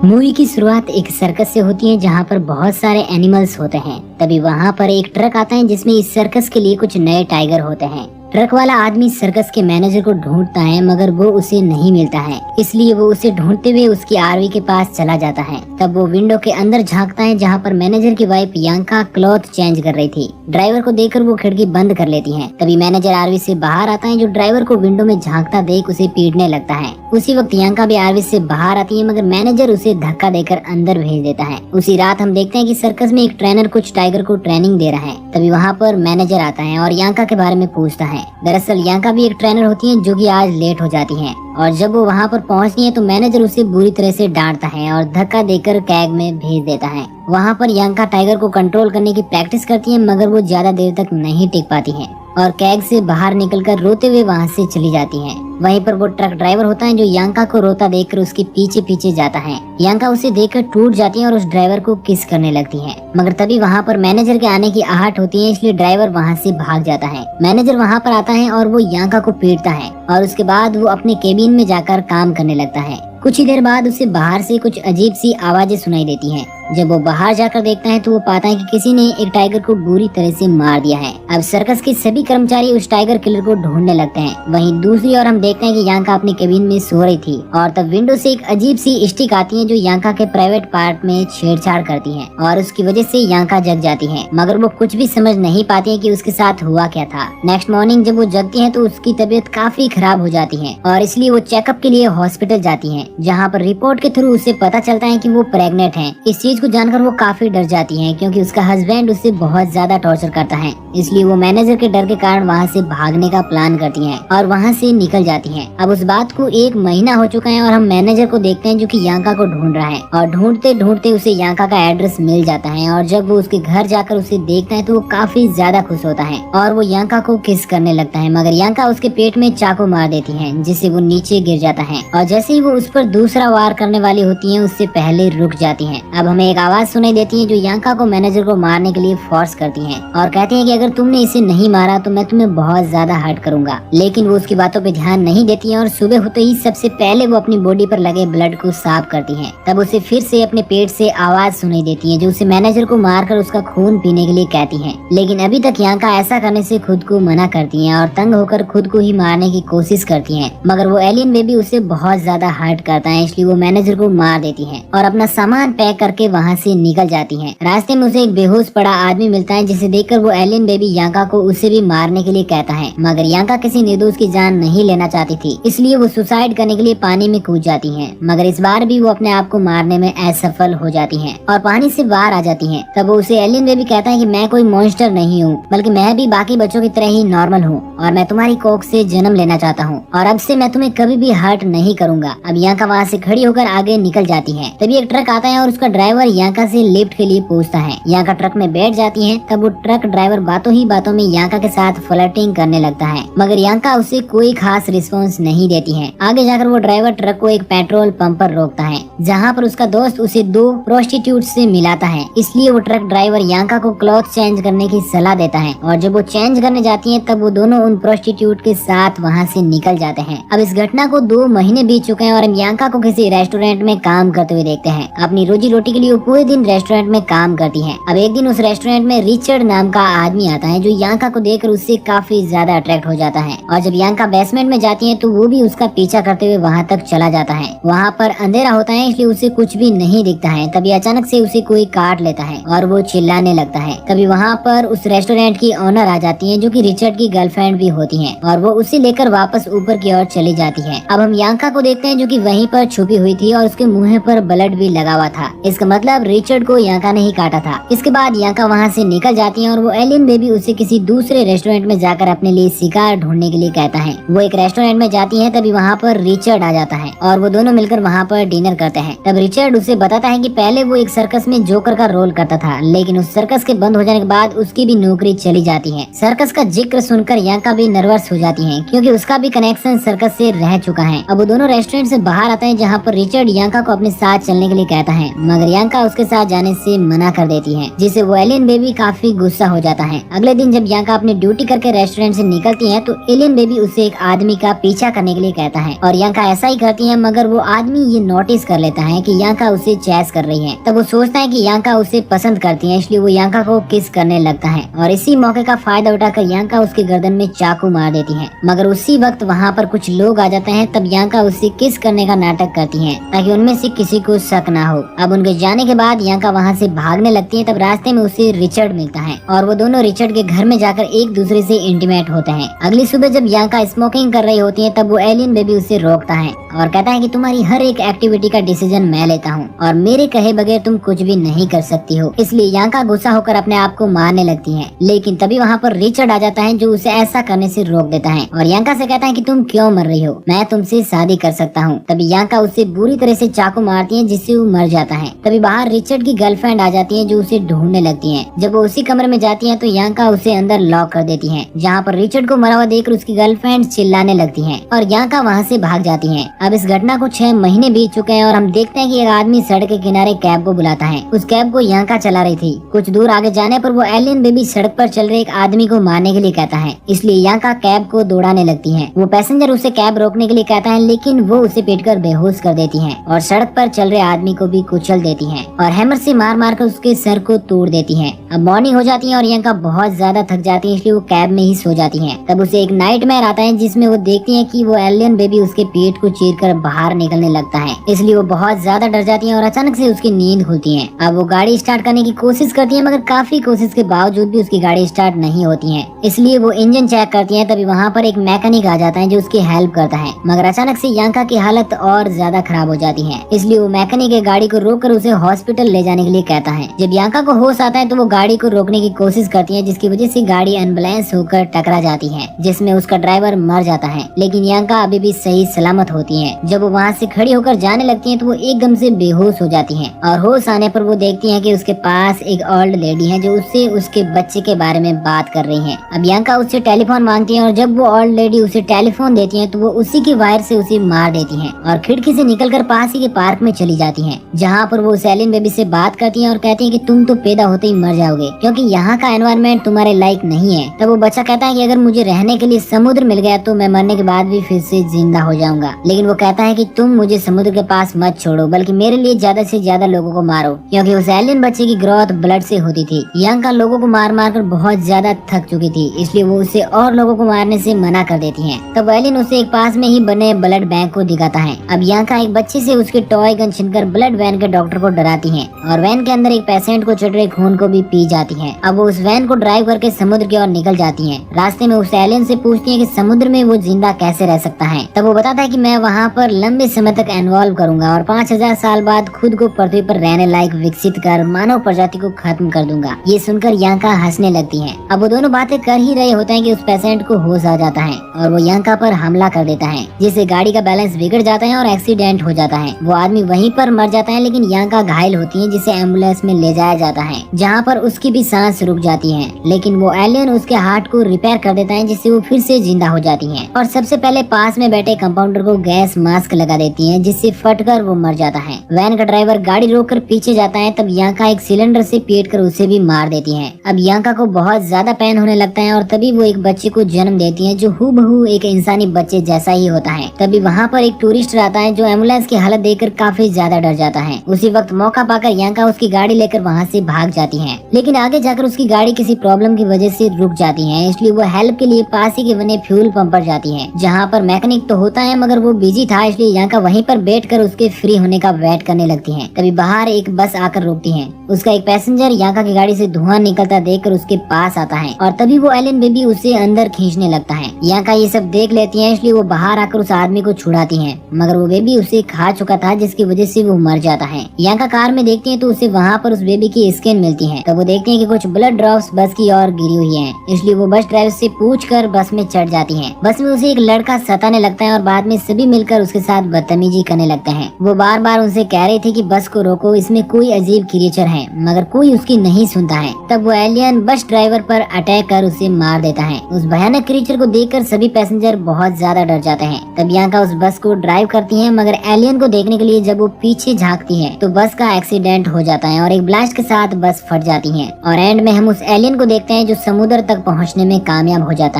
Movie की शुरुआत एक सर्कस से होती है जहाँ पर बहुत सारे एनिमल्स होते हैं। तभी वहाँ पर एक ट्रक आता है जिसमें इस सर्कस के लिए कुछ नए टाइगर होते हैं। ट्रक वाला आदमी सर्कस के मैनेजर को ढूंढता है मगर वो उसे नहीं मिलता है, इसलिए वो उसे ढूंढते हुए उसकी आरवी के पास चला जाता है। तब वो विंडो के अंदर झांकता है जहाँ पर मैनेजर की वाइफ यांका क्लॉथ चेंज कर रही थी। ड्राइवर को देखकर वो खिड़की बंद कर लेती है। तभी मैनेजर आरवी से बाहर आता है जो ड्राइवर को विंडो में झांकता देख उसे पीटने लगता है। उसी वक्त यांका भी आरवी से बाहर आती है मगर मैनेजर उसे धक्का देकर अंदर भेज देता है। उसी रात हम देखते हैं कि सर्कस में एक ट्रेनर कुछ टाइगर को ट्रेनिंग दे रहा है। तभी वहाँ पर मैनेजर आता है और यांका के बारे में पूछता है। दरअसल यांका भी एक ट्रेनर होती है जो कि आज लेट हो जाती है और जब वो वहाँ पर पहुँचती है तो मैनेजर उसे बुरी तरह से डांटता है और धक्का देकर कैग में भेज देता है। वहाँ पर यांका टाइगर को कंट्रोल करने की प्रैक्टिस करती है मगर वो ज्यादा देर तक नहीं टिक पाती है और कैग से बाहर निकलकर रोते हुए वहाँ से चली जाती है। वहीं पर वो ट्रक ड्राइवर होता है जो यांका को रोता देखकर उसके पीछे पीछे जाता है। यांका उसे देखकर टूट जाती है और उस ड्राइवर को किस करने लगती है मगर तभी वहाँ पर मैनेजर के आने की आहट होती है, इसलिए ड्राइवर वहाँ से भाग जाता है। मैनेजर वहाँ पर आता है और वो यांका को पीटता है और उसके बाद वो अपने केबिन में जाकर काम करने लगता है। कुछ ही देर बाद उसे बाहर से कुछ अजीब सी आवाजें सुनाई देती हैं। जब वो बाहर जाकर देखता है तो वो पाता है कि किसी ने एक टाइगर को बुरी तरह से मार दिया है। अब सर्कस के सभी कर्मचारी उस टाइगर किलर को ढूंढने लगते हैं। वहीं दूसरी ओर हम देखते हैं कि यांका अपनी केबिन में सो रही थी और तब विंडो से एक अजीब सी स्टिक आती है जो यांका के प्राइवेट पार्ट में छेड़छाड़ करती है और उसकी वजह से यांका जग जाती है मगर वो कुछ भी समझ नहीं पाती है कि उसके साथ हुआ क्या था। नेक्स्ट मॉर्निंग जब वो जगती है तो उसकी तबीयत काफी खराब हो जाती है और इसलिए वो चेकअप के लिए हॉस्पिटल जाती है, जहाँ पर रिपोर्ट के थ्रू उसे पता चलता है कि वो प्रेग्नेंट है। इस चीज को जानकर वो काफी डर जाती है क्योंकि उसका हस्बैंड उसे बहुत ज्यादा टॉर्चर करता है, इसलिए वो मैनेजर के डर के कारण वहाँ से भागने का प्लान करती है और वहाँ से निकल जाती है। अब उस बात को 1 महीना हो चुका है और हम मैनेजर को देखते हैं जो कि यांका को ढूंढ रहा है और ढूंढते ढूंढते उसे यांका का एड्रेस मिल जाता है और जब वो उसके घर जाकर उसे देखता है तो वो काफी ज्यादा खुश होता है और वो यांका को किस करने लगता है मगर यांका उसके पेट में चाकू मार देती है जिससे वो नीचे गिर जाता है और जैसे ही वो उस पर दूसरा वार करने वाली होती है उससे पहले रुक जाती है। अब हमें एक आवाज सुनाई देती है जो यांका को मैनेजर को मारने के लिए फोर्स करती है और कहती है कि अगर तुमने इसे नहीं मारा तो मैं तुम्हें बहुत ज्यादा हर्ट करूंगा, लेकिन वो उसकी बातों पे ध्यान नहीं देती है और सुबह होते ही सबसे पहले वो अपनी बॉडी पर लगे ब्लड को साफ करती है। तब उसे फिर से अपने पेट से आवाज सुनाई देती है जो उसे मैनेजर को मारकर उसका खून पीने के लिए कहती है, लेकिन अभी तक यांका ऐसा करने से खुद को मना करती है और तंग होकर खुद को ही मारने की कोशिश करती है मगर वो एलियन बेबी उसे बहुत ज्यादा हर्ट करता है, इसलिए वो मैनेजर को मार देती है और अपना सामान पैक करके वहाँ से निकल जाती है। रास्ते में उसे एक बेहोश पड़ा आदमी मिलता है जिसे देखकर वो एलियन बेबी यांका को उसे भी मारने के लिए कहता है मगर यांका किसी निर्दोष की जान नहीं लेना चाहती थी, इसलिए वो सुसाइड करने के लिए पानी में कूद जाती है मगर इस बार भी वो अपने आप को मारने में असफल हो जाती है और पानी से बाहर आ जाती है। तब वो उसे एलियन बेबी कहता है कि मैं कोई मॉन्स्टर नहीं हूँ बल्कि मैं भी बाकी बच्चों की तरह ही नॉर्मल हूँ और मैं तुम्हारी कोख से जन्म लेना चाहता हूँ और अब से मैं तुम्हें कभी भी हर्ट नहीं करूंगा। अब यांका वहाँ से खड़ी होकर आगे निकल जाती है। तभी एक ट्रक आता है और उसका ड्राइवर यांका से लिफ्ट के लिए पूछता है। यांका ट्रक में बैठ जाती है। तब वो ट्रक ड्राइवर बातों ही बातों में यांका के साथ फ्लर्टिंग करने लगता है मगर यांका उसे कोई खास रिस्पॉन्स नहीं देती है। आगे जाकर वो ड्राइवर ट्रक को एक पेट्रोल पंप पर रोकता है जहाँ पर उसका दोस्त उसे 2 प्रोस्टिट्यूट से मिलाता है, इसलिए वो ट्रक ड्राइवर यांका को क्लॉथ चेंज करने की सलाह देता है और जब वो चेंज करने जाती है तब वो दोनों उन प्रोस्टिट्यूट के साथ वहाँ से निकल जाते हैं। अब इस घटना को 2 महीने बीत चुके हैं और हम यांका को किसी रेस्टोरेंट में काम करते हुए देखते हैं। अपनी रोजी रोटी के लिए वो पूरे दिन रेस्टोरेंट में काम करती है। अब एक दिन उस रेस्टोरेंट में रिचर्ड नाम का आदमी आता है जो यांका को देखकर उससे काफी ज्यादा अट्रैक्ट हो जाता है और जब यांका बेसमेंट में जाती है तो वो भी उसका पीछा करते हुए वहाँ तक चला जाता है। वहाँ पर अंधेरा होता है इसलिए उसे कुछ भी नहीं दिखता है। तभी अचानक से उसे कोई काट लेता है और वो चिल्लाने लगता है। तभी वहाँ पर उस रेस्टोरेंट की ओनर आ जाती है जो कि रिचर्ड की गर्लफ्रेंड भी होती है और वो उसे लेकर वापस ऊपर की ओर चली जाती है। अब हम यांका को देखते हैं जो कि वहीं पर छुपी हुई थी और उसके मुंह पर ब्लड भी लगा हुआ था। इसका मतलब रिचर्ड को यांका ने ही काटा था। इसके बाद यांका वहाँ से निकल जाती है और वो एलियन बेबी उसे किसी दूसरे रेस्टोरेंट में जाकर अपने लिए शिकार ढूंढने के लिए कहता है। वो एक रेस्टोरेंट में जाती है। तभी वहाँ पर रिचर्ड आ जाता है और वो दोनों मिलकर वहाँ पर डिनर करते हैं। तब रिचर्ड उसे बताता है कि पहले वो एक सर्कस में जोकर का रोल करता था, लेकिन उस सर्कस के बंद हो जाने के बाद उसकी भी नौकरी चली जाती है। सर्कस का जिक्र सुनकर यांका भी नर्वस हो जाती है क्योंकि उसका भी कनेक्शन सर्कस से रह चुका है। अब वो दोनों रेस्टोरेंट से बाहर आते हैं जहाँ पर रिचर्ड यांका को अपने साथ चलने के लिए कहता है मगर यांका यांका उसके साथ जाने से मना कर देती है, जिससे वो एलियन बेबी काफी गुस्सा हो जाता है। अगले दिन जब यांका अपनी ड्यूटी करके रेस्टोरेंट से निकलती है तो एलियन बेबी उसे एक आदमी का पीछा करने के लिए कहता है और यांका ऐसा ही करती है, मगर वो आदमी ये नोटिस कर लेता है कि यांका उसे चैस कर रही है। तब वो सोचता है कि यांका उसे पसंद करती है, इसलिए वो यांका को किस करने लगता है और इसी मौके का फायदा उठाकर यांका उसके गर्दन में चाकू मार देती है। मगर उसी वक्त वहाँ पर कुछ लोग आ जाते हैं। तब यांका उससे किस करने का नाटक करती है ताकि उनमें से किसी को शक ना हो। अब उनके जाने के बाद यांका वहाँ से भागने लगती है। तब रास्ते में उसे रिचर्ड मिलता है और वो दोनों रिचर्ड के घर में जाकर एक दूसरे से इंटीमेट होते हैं। अगली सुबह जब यांका स्मोकिंग कर रही होती है तब वो एलियन बेबी उसे रोकता है और कहता है कि तुम्हारी हर एक एक्टिविटी का डिसीजन मैं लेता हूँ और मेरे कहे बगैर तुम कुछ भी नहीं कर सकती हो। इसलिए यांका गुस्सा होकर अपने आप को मारने लगती है, लेकिन तभी वहाँ पर रिचर्ड आ जाता है जो उसे ऐसा करने से रोक देता है और यांका से कहता है कि तुम क्यों मर रही हो, मैं तुमसे शादी कर सकता हूँ। तभी यांका उसे बुरी तरह से चाकू मारती है जिससे वो मर जाता है। तभी बाहर रिचर्ड की गर्लफ्रेंड आ जाती है जो उसे ढूंढने लगती है। जब वो उसी कमरे में जाती है तो यांका उसे अंदर लॉक कर देती है, जहाँ पर रिचर्ड को मरा हुआ देखकर उसकी गर्लफ्रेंड चिल्लाने लगती है और यांका वहाँ से भाग जाती है। अब इस घटना को 6 महीने बीत चुके हैं और हम देखते हैं कि एक आदमी सड़क के किनारे कैब को बुलाता है। उस कैब को यांका चला रही थी। कुछ दूर आगे जाने पर वो एलियन बेबी सड़क पर चल रहे एक आदमी को मारने के लिए कहता है, इसलिए यांका कैब को दौड़ाने लगती है। वो पैसेंजर उसे कैब रोकने के लिए कहता है, लेकिन वो उसे पीटकर बेहोश कर देती है और सड़क पर चल रहे आदमी को भी कुचल देती है और हैमर से मार मार कर उसके सर को तोड़ देती है। अब मॉर्निंग हो जाती है और यांका बहुत ज्यादा थक जाती है, इसलिए वो कैब में ही सो जाती है। तब उसे एक नाइटमेयर आता है जिसमें वो देखती है कि वो एलियन बेबी उसके पेट को चीरकर बाहर निकलने लगता है, इसलिए वो बहुत ज्यादा डर जाती है और अचानक से उसकी नींद खुलती है। अब वो गाड़ी स्टार्ट करने की कोशिश करती है, मगर काफी कोशिश के बावजूद भी उसकी गाड़ी स्टार्ट नहीं होती है, इसलिए वो इंजन चेक करती है। तभी वहाँ पर एक मैकेनिक आ जाता है जो उसकी हेल्प करता है, मगर अचानक से यांका की हालत और ज्यादा खराब हो जाती है, इसलिए वो मैकेनिक गाड़ी को रोककर उसे हॉस्पिटल ले जाने के लिए कहता है। जब यांका को होश आता है तो वो गाड़ी को रोकने की कोशिश करती है, जिसकी वजह से गाड़ी अनबैलेंस होकर टकरा जाती है, जिसमें उसका ड्राइवर मर जाता है, लेकिन यांका अभी भी सही सलामत होती है। जब वो वहाँ से खड़ी होकर जाने लगती है तो वो एकदम से बेहोश हो जाती है और होश आने पर वो देखती है कि उसके पास एक ओल्ड लेडी है जो उससे उसके बच्चे के बारे में बात कर रही है। अब यांका उससे टेलीफोन मांगती है और जब वो ओल्ड लेडी उसे टेलीफोन देती है तो वो उसी की वायर से उसे मार देती है और खिड़की से निकलकर पास ही के पार्क में चली जाती है, जहाँ पर वो एलियन बेबी से बात करती है और कहती है कि तुम तो पैदा होते ही मर जाओगे क्योंकि यहाँ का एनवायरनमेंट तुम्हारे लायक नहीं है। तब वो बच्चा कहता है कि अगर मुझे रहने के लिए समुद्र मिल गया तो मैं मरने के बाद भी फिर से जिंदा हो जाऊंगा, लेकिन वो कहता है कि तुम मुझे समुद्र के पास मत छोड़ो बल्कि मेरे लिए ज्यादा से ज्यादा लोगों को मारो, क्योंकि उस एलियन बच्चे की ग्रोथ ब्लड से होती थी। यांका लोगों को मार मार कर बहुत ज्यादा थक चुकी थी, इसलिए वो उसे और लोगों को मारने से मना कर देती है। तब एलियन उसे एक पास में ही बने ब्लड बैंक को दिखाता है। अब यांका एक बच्चे से उसके टॉय गन छीनकर ब्लड वैन के डॉक्टर को डराती है और वैन के अंदर एक पेशेंट को चढ़ रहे खून को भी पी जाती है। अब वो उस वैन को ड्राइव करके समुद्र की ओर निकल जाती है। रास्ते में उस एलियन से पूछती है कि समुद्र में वो जिंदा कैसे रह सकता है। तब वो बताता है कि मैं वहाँ पर लंबे समय तक इन्वॉल्व करूंगा और 5000 साल बाद खुद को पृथ्वी पर रहने लायक विकसित कर मानव प्रजाति को खत्म कर दूंगा। ये सुनकर यांका हंसने लगती है। अब वो दोनों बातें कर ही रहे होते हैं कि उस पेशेंट को होश आ जाता है और वो यांका पर हमला कर देता है, जिससे गाड़ी का बैलेंस बिगड़ जाता है और एक्सीडेंट हो जाता है। वो आदमी वहीं पर मर जाता है, लेकिन यांका घायल होती है जिसे एम्बुलेंस में ले जाया जाता है, जहाँ पर उसकी भी सांस रुक जाती है, लेकिन वो एलियन उसके हार्ट को रिपेयर कर देता है जिससे वो फिर से जिंदा हो जाती है और सबसे पहले पास में बैठे कंपाउंडर को गैस मास्क लगा देती है, जिससे फटकर वो मर जाता है। वैन का ड्राइवर गाड़ी रोककर पीछे जाता है। तब यांका एक सिलेंडर से पीटकर उसे भी मार देती है। अब यांका को बहुत ज्यादा पेन होने लगता है और तभी वो एक बच्चे को जन्म देती है जो हूबहू एक इंसानी बच्चे जैसा ही होता है। तभी वहाँ पर एक टूरिस्ट आता है जो एम्बुलेंस की हालत देखकर काफी ज्यादा डर जाता है। उसी वक्त मौका पाकर यांका उसकी गाड़ी लेकर वहाँ से भाग जाती है, लेकिन आगे जाकर उसकी गाड़ी किसी प्रॉब्लम की वजह से रुक जाती है, इसलिए वो हेल्प के लिए पास ही के बने फ्यूल पंप पर जाती है, जहाँ पर मैकेनिक तो होता है मगर वो बिजी था, इसलिए यांका वहीं पर बैठकर उसके फ्री होने का वेट करने लगती है। तभी बाहर एक बस आकर रुकती है। उसका एक पैसेंजर यांका की गाड़ी से धुआं निकलता देखकर उसके पास आता है और तभी वो एलियन बेबी उसे अंदर खींचने लगता है। यांका ये सब देख लेती है, इसलिए वो बाहर आकर उस आदमी को छुड़ाती है, मगर वो बेबी उसे खा चुका था जिसकी वजह से वो मर जाता है। यांका कार में देखती है तो उसे वहाँ पर उस बेबी की स्किन मिलती है। तब वो देखती है कि कुछ ब्लड ड्रॉप्स बस की ओर गिरी हुई है, इसलिए वो बस ड्राइवर से पूछकर बस में चढ़ जाती है। बस में उसे एक लड़का सताने लगता है और बाद में सभी मिलकर उसके साथ बदतमीजी करने लगते हैं। वो बार बार उनसे कह रही थी कि बस को रोको, इसमें कोई अजीब क्रिएचर है, मगर कोई उसकी नहीं सुनता है। तब वो एलियन बस ड्राइवर पर अटैक कर उसे मार देता है। उस भयानक क्रिएचर को देखकर सभी पैसेंजर बहुत ज्यादा डर जाते हैं। तब यांका उस बस को ड्राइव करती है, मगर एलियन को देखने के लिए जब वो पीछे झांकती है तो बस का एक्सीडेंट हो जाता है और एक ब्लास्ट के साथ बस फट जाती है और एंड में हम उस एलियन को देखते हैं जो समुद्र तक पहुंचने में कामयाब हो जाता है।